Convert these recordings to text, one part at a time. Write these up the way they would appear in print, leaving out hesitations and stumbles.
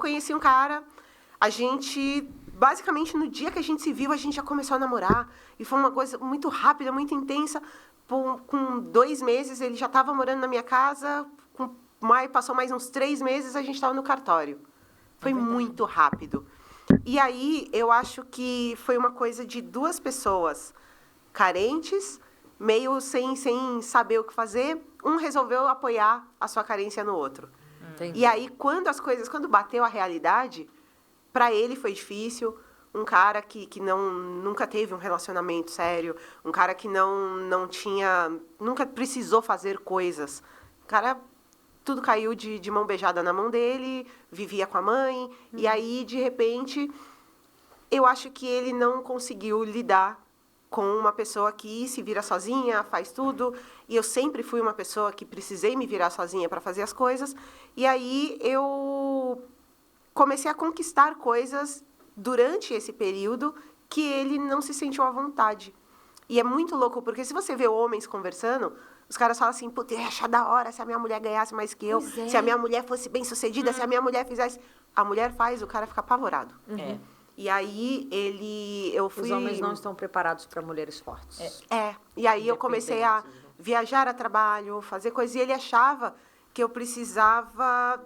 conheci um cara, a gente, basicamente, no dia que a gente se viu, a gente já começou a namorar. E foi uma coisa muito rápida, muito intensa. Com 2 meses, ele já estava morando na minha casa. Passou mais uns 3 meses, a gente estava no cartório. Foi muito rápido. E aí, eu acho que foi uma coisa de 2 pessoas carentes, meio sem saber o que fazer. Um resolveu apoiar a sua carência no outro. Entendi. E aí, quando bateu a realidade, para ele foi difícil. Um cara que nunca teve um relacionamento sério, um cara que nunca precisou fazer coisas. O cara, tudo caiu de mão beijada na mão dele, vivia com a mãe, e aí, de repente, eu acho que ele não conseguiu lidar com uma pessoa que se vira sozinha, faz tudo, e eu sempre fui uma pessoa que precisei me virar sozinha para fazer as coisas, e aí eu comecei a conquistar coisas durante esse período que ele não se sentiu à vontade. E é muito louco, porque se você vê homens conversando, os caras falam assim, putz, eu ia achar da hora se a minha mulher ganhasse mais que eu, se a minha mulher fosse bem-sucedida, se a minha mulher fizesse... A mulher faz, o cara fica apavorado. É. E aí, eu fui... Os homens não estão preparados para mulheres fortes. E aí eu comecei a viajar a trabalho, fazer coisas, e ele achava que eu precisava...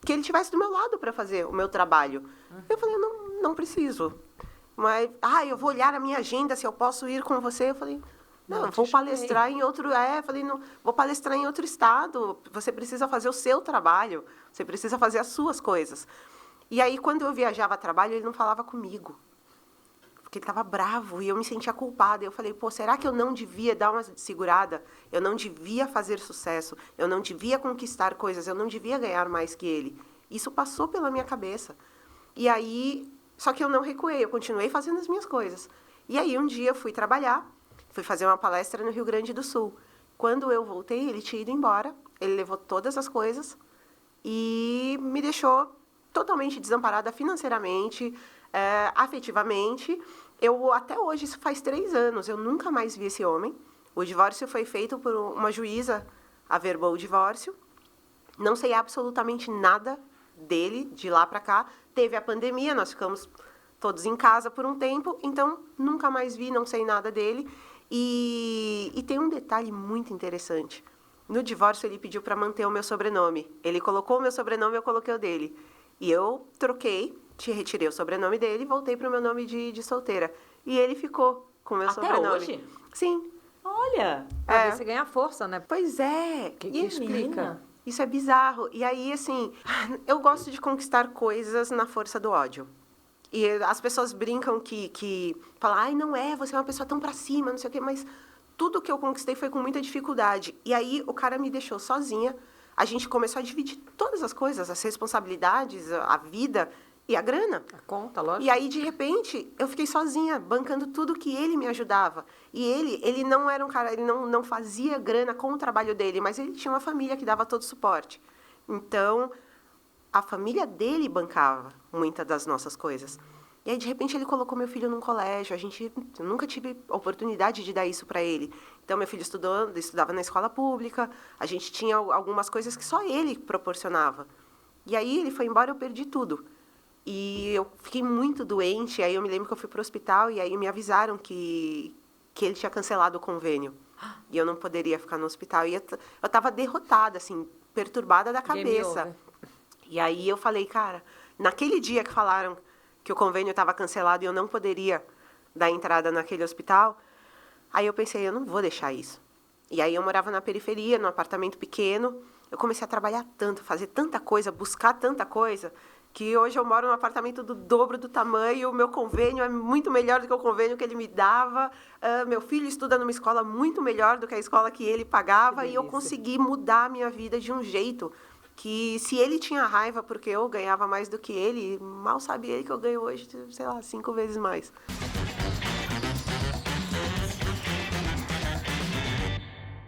que ele estivesse do meu lado para fazer o meu trabalho. Eu falei, não preciso. Mas, eu vou olhar a minha agenda, se eu posso ir com você. Eu falei, não, eu vou palestrar em outro... falei, não, vou palestrar em outro estado. Você precisa fazer o seu trabalho. Você precisa fazer as suas coisas. E aí, quando eu viajava a trabalho, ele não falava comigo. Porque ele estava bravo e eu me sentia culpada. Eu falei, será que eu não devia dar uma segurada? Eu não devia fazer sucesso. Eu não devia conquistar coisas. Eu não devia ganhar mais que ele. Isso passou pela minha cabeça. E aí, só que eu não recuei. Eu continuei fazendo as minhas coisas. E aí, um dia, eu fui trabalhar. Fui fazer uma palestra no Rio Grande do Sul. Quando eu voltei, ele tinha ido embora. Ele levou todas as coisas e me deixou totalmente desamparada financeiramente, afetivamente. Eu, até hoje, isso faz 3 anos, eu nunca mais vi esse homem. O divórcio foi feito por uma juíza, averbou o divórcio. Não sei absolutamente nada dele, de lá para cá. Teve a pandemia, nós ficamos todos em casa por um tempo, então nunca mais vi, não sei nada dele. E tem um detalhe muito interessante. No divórcio, ele pediu para manter o meu sobrenome. Ele colocou o meu sobrenome, eu coloquei o dele. E eu troquei, retirei o sobrenome dele e voltei para o meu nome de solteira. E ele ficou com o meu sobrenome. Até hoje? Sim. Olha! Pra ver se ganha força, né? Pois é. Que explica? Isso é bizarro. E aí, assim, eu gosto de conquistar coisas na força do ódio. E as pessoas brincam que falam, não você é uma pessoa tão pra cima, não sei o quê, mas tudo que eu conquistei foi com muita dificuldade. E aí, o cara me deixou sozinha. A gente começou a dividir todas as coisas, as responsabilidades, a vida e a grana. A conta, lógico. E aí, de repente, eu fiquei sozinha, bancando tudo que ele me ajudava. E ele não era um cara, ele não fazia grana com o trabalho dele, mas ele tinha uma família que dava todo o suporte. Então, a família dele bancava muitas das nossas coisas. E aí, de repente, ele colocou meu filho num colégio. Eu nunca tive oportunidade de dar isso para ele. Então, meu filho estudava na escola pública. A gente tinha algumas coisas que só ele proporcionava. E aí, ele foi embora, eu perdi tudo. E eu fiquei muito doente. Aí, eu me lembro que eu fui para o hospital e aí me avisaram que ele tinha cancelado o convênio. E eu não poderia ficar no hospital. E eu estava derrotada, assim, perturbada da cabeça. E aí, eu falei, cara, naquele dia que falaram que o convênio estava cancelado e eu não poderia dar entrada naquele hospital, aí eu pensei, eu não vou deixar isso. E aí eu morava na periferia, num apartamento pequeno, eu comecei a trabalhar tanto, fazer tanta coisa, buscar tanta coisa, que hoje eu moro num apartamento do dobro do tamanho, o meu convênio é muito melhor do que o convênio que ele me dava, meu filho estuda numa escola muito melhor do que a escola que ele pagava, e eu consegui mudar a minha vida de um jeito que, se ele tinha raiva porque eu ganhava mais do que ele, mal sabe ele que eu ganho hoje, sei lá, 5 vezes mais.